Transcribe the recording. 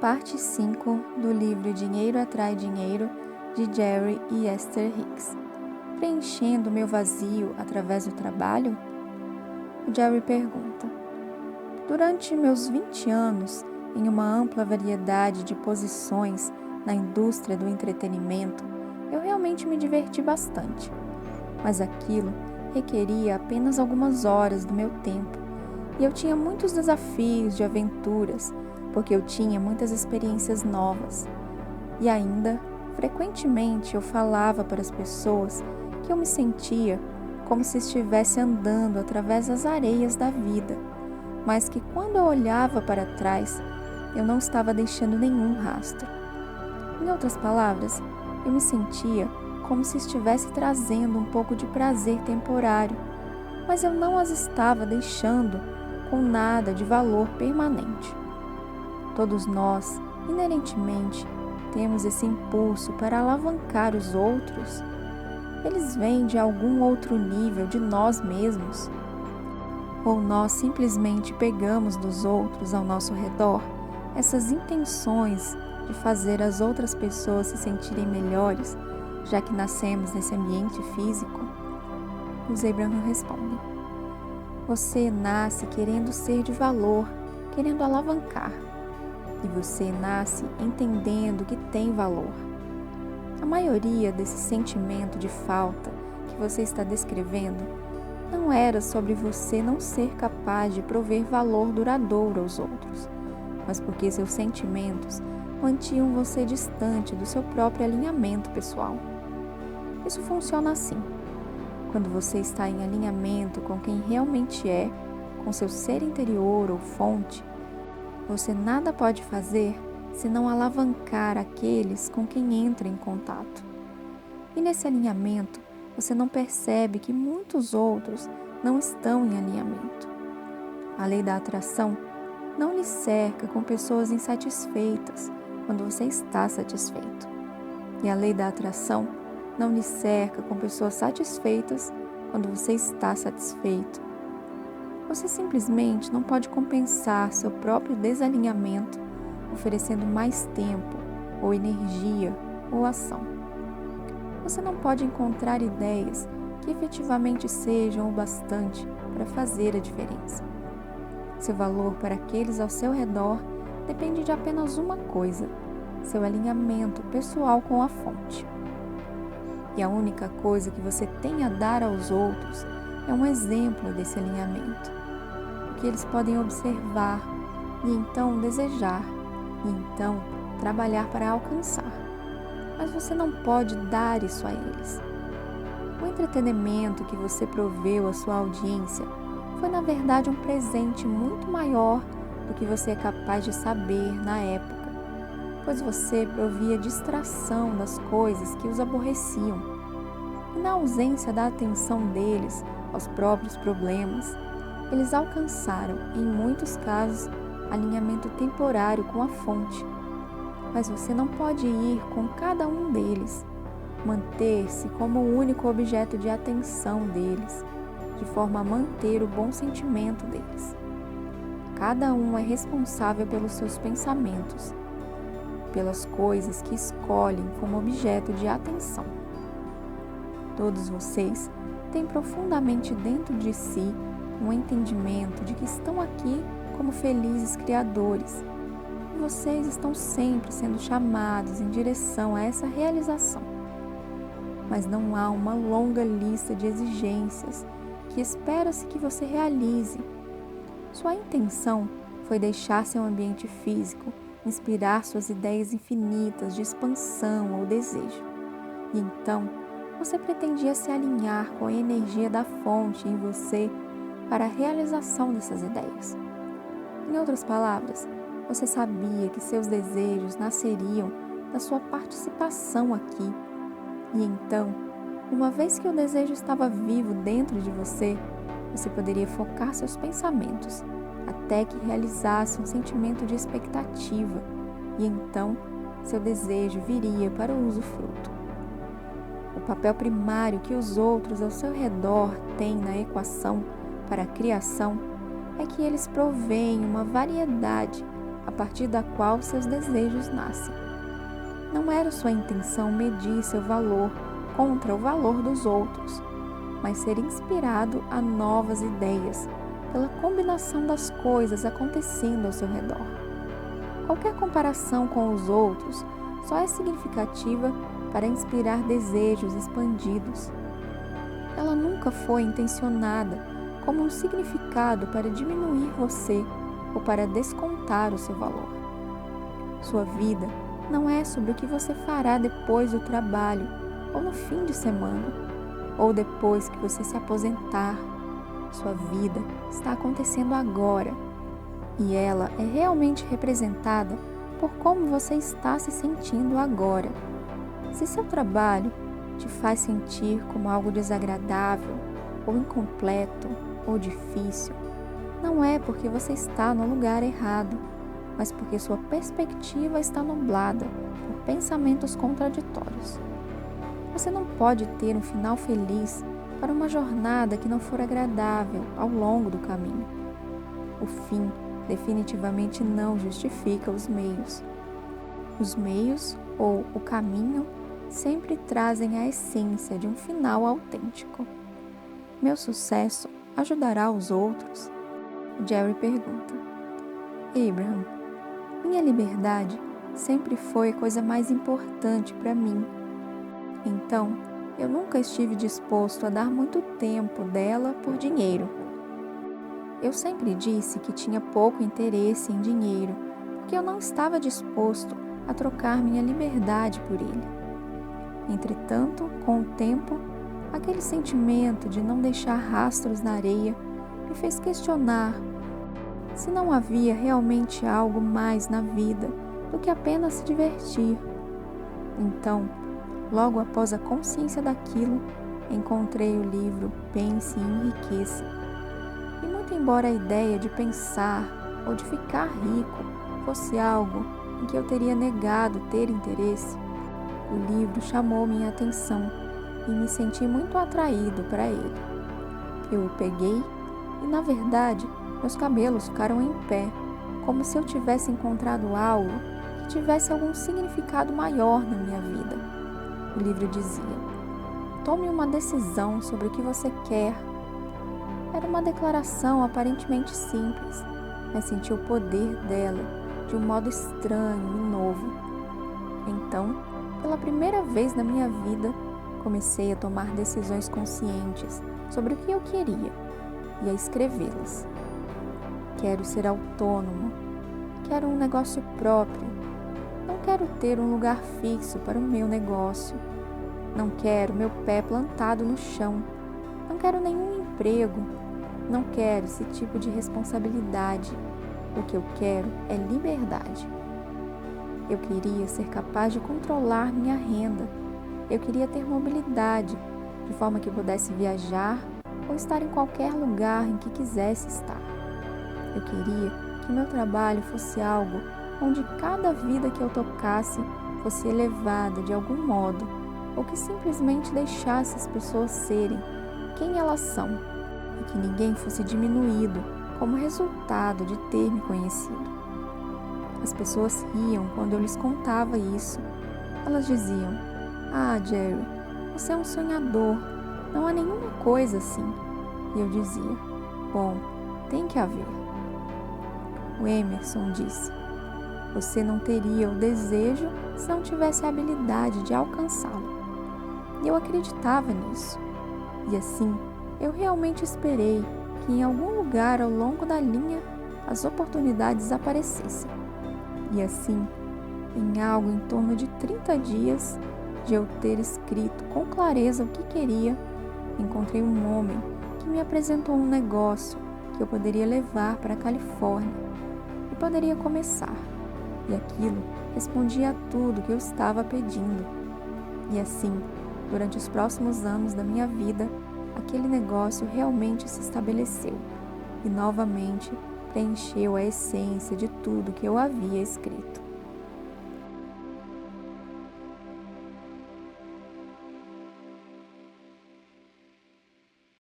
Parte 5 do livro Dinheiro Atrai Dinheiro, de Jerry e Esther Hicks. Preenchendo meu vazio através do trabalho? O Jerry pergunta. Durante meus 20 anos, em uma ampla variedade de posições na indústria do entretenimento, eu realmente me diverti bastante. Mas aquilo requeria apenas algumas horas do meu tempo, e eu tinha muitos desafios de aventuras, porque eu tinha muitas experiências novas. E ainda, frequentemente eu falava para as pessoas que eu me sentia como se estivesse andando através das areias da vida, mas que quando eu olhava para trás, eu não estava deixando nenhum rastro. Em outras palavras, eu me sentia como se estivesse trazendo um pouco de prazer temporário, mas eu não as estava deixando com nada de valor permanente. Todos nós, inerentemente, temos esse impulso para alavancar os outros. Eles vêm de algum outro nível de nós mesmos. Ou nós simplesmente pegamos dos outros ao nosso redor essas intenções de fazer as outras pessoas se sentirem melhores, já que nascemos nesse ambiente físico? Os Abraham respondem: você nasce querendo ser de valor, querendo alavancar. E você nasce entendendo que tem valor. A maioria desse sentimento de falta que você está descrevendo não era sobre você não ser capaz de prover valor duradouro aos outros, mas porque seus sentimentos mantinham você distante do seu próprio alinhamento pessoal. Isso funciona assim. Quando você está em alinhamento com quem realmente é, com seu ser interior ou fonte, você nada pode fazer senão alavancar aqueles com quem entra em contato. E nesse alinhamento, você não percebe que muitos outros não estão em alinhamento. A lei da atração não lhe cerca com pessoas insatisfeitas quando você está satisfeito. E a lei da atração não lhe cerca com pessoas satisfeitas quando você está satisfeito. Você simplesmente não pode compensar seu próprio desalinhamento oferecendo mais tempo, ou energia, ou ação. Você não pode encontrar ideias que efetivamente sejam o bastante para fazer a diferença. Seu valor para aqueles ao seu redor depende de apenas uma coisa: seu alinhamento pessoal com a fonte. E a única coisa que você tem a dar aos outros é um exemplo desse alinhamento, que eles podem observar e então desejar, e então trabalhar para alcançar. Mas você não pode dar isso a eles. O entretenimento que você proveu à sua audiência foi na verdade um presente muito maior do que você é capaz de saber na época, pois você provia distração das coisas que os aborreciam. E na ausência da atenção deles aos próprios problemas, eles alcançaram, em muitos casos, alinhamento temporário com a fonte. Mas você não pode ir com cada um deles, manter-se como o único objeto de atenção deles, de forma a manter o bom sentimento deles. Cada um é responsável pelos seus pensamentos, pelas coisas que escolhem como objeto de atenção. Todos vocês têm profundamente dentro de si um entendimento de que estão aqui como felizes criadores, e vocês estão sempre sendo chamados em direção a essa realização. Mas não há uma longa lista de exigências que espera-se que você realize. Sua intenção foi deixar seu ambiente físico inspirar suas ideias infinitas de expansão ou desejo. E então, você pretendia se alinhar com a energia da fonte em você para a realização dessas ideias. Em outras palavras, você sabia que seus desejos nasceriam da sua participação aqui. E então, uma vez que o desejo estava vivo dentro de você, você poderia focar seus pensamentos até que realizasse um sentimento de expectativa, e então seu desejo viria para o usufruto. O papel primário que os outros ao seu redor têm na equação para a criação é que eles proveem uma variedade a partir da qual seus desejos nascem. Não era sua intenção medir seu valor contra o valor dos outros, mas ser inspirado a novas ideias pela combinação das coisas acontecendo ao seu redor. Qualquer comparação com os outros só é significativa para inspirar desejos expandidos. Ela nunca foi intencionada como um significado para diminuir você ou para descontar o seu valor. Sua vida não é sobre o que você fará depois do trabalho, ou no fim de semana, ou depois que você se aposentar. Sua vida está acontecendo agora, e ela é realmente representada por como você está se sentindo agora. Se seu trabalho te faz sentir como algo desagradável, ou incompleto, ou difícil, não é porque você está no lugar errado, mas porque sua perspectiva está nublada por pensamentos contraditórios. Você não pode ter um final feliz para uma jornada que não for agradável ao longo do caminho. O fim definitivamente não justifica os meios. Os meios, ou o caminho, sempre trazem a essência de um final autêntico. Meu sucesso ajudará os outros? Jerry pergunta. Abraham, minha liberdade sempre foi a coisa mais importante para mim. Então, eu nunca estive disposto a dar muito tempo dela por dinheiro. Eu sempre disse que tinha pouco interesse em dinheiro, porque eu não estava disposto a trocar minha liberdade por ele. Entretanto, com o tempo, aquele sentimento de não deixar rastros na areia me fez questionar se não havia realmente algo mais na vida do que apenas se divertir. Então, logo após a consciência daquilo, encontrei o livro Pense e Enriqueça. E muito embora a ideia de pensar ou de ficar rico fosse algo em que eu teria negado ter interesse, o livro chamou minha atenção e me senti muito atraído para ele. Eu o peguei e, na verdade, meus cabelos ficaram em pé, como se eu tivesse encontrado algo que tivesse algum significado maior na minha vida. O livro dizia: tome uma decisão sobre o que você quer. Era uma declaração aparentemente simples, mas senti o poder dela de um modo estranho e novo. Então, pela primeira vez na minha vida, comecei a tomar decisões conscientes sobre o que eu queria e a escrevê-las. Quero ser autônomo, quero um negócio próprio, não quero ter um lugar fixo para o meu negócio, não quero meu pé plantado no chão, não quero nenhum emprego, não quero esse tipo de responsabilidade. O que eu quero é liberdade. Eu queria ser capaz de controlar minha renda. Eu queria ter mobilidade, de forma que pudesse viajar ou estar em qualquer lugar em que quisesse estar. Eu queria que meu trabalho fosse algo onde cada vida que eu tocasse fosse elevada de algum modo, ou que simplesmente deixasse as pessoas serem quem elas são, e que ninguém fosse diminuído como resultado de ter me conhecido. As pessoas riam quando eu lhes contava isso. Elas diziam: ah, Jerry, você é um sonhador, não há nenhuma coisa assim. E eu dizia: bom, tem que haver. O Emerson disse: você não teria o desejo se não tivesse a habilidade de alcançá-lo. E eu acreditava nisso. E assim, eu realmente esperei que em algum lugar ao longo da linha as oportunidades aparecessem. E assim, em algo em torno de 30 dias de eu ter escrito com clareza o que queria, encontrei um homem que me apresentou um negócio que eu poderia levar para a Califórnia e poderia começar. E aquilo respondia a tudo que eu estava pedindo. E assim, durante os próximos anos da minha vida, aquele negócio realmente se estabeleceu e novamente preencheu a essência de tudo que eu havia escrito.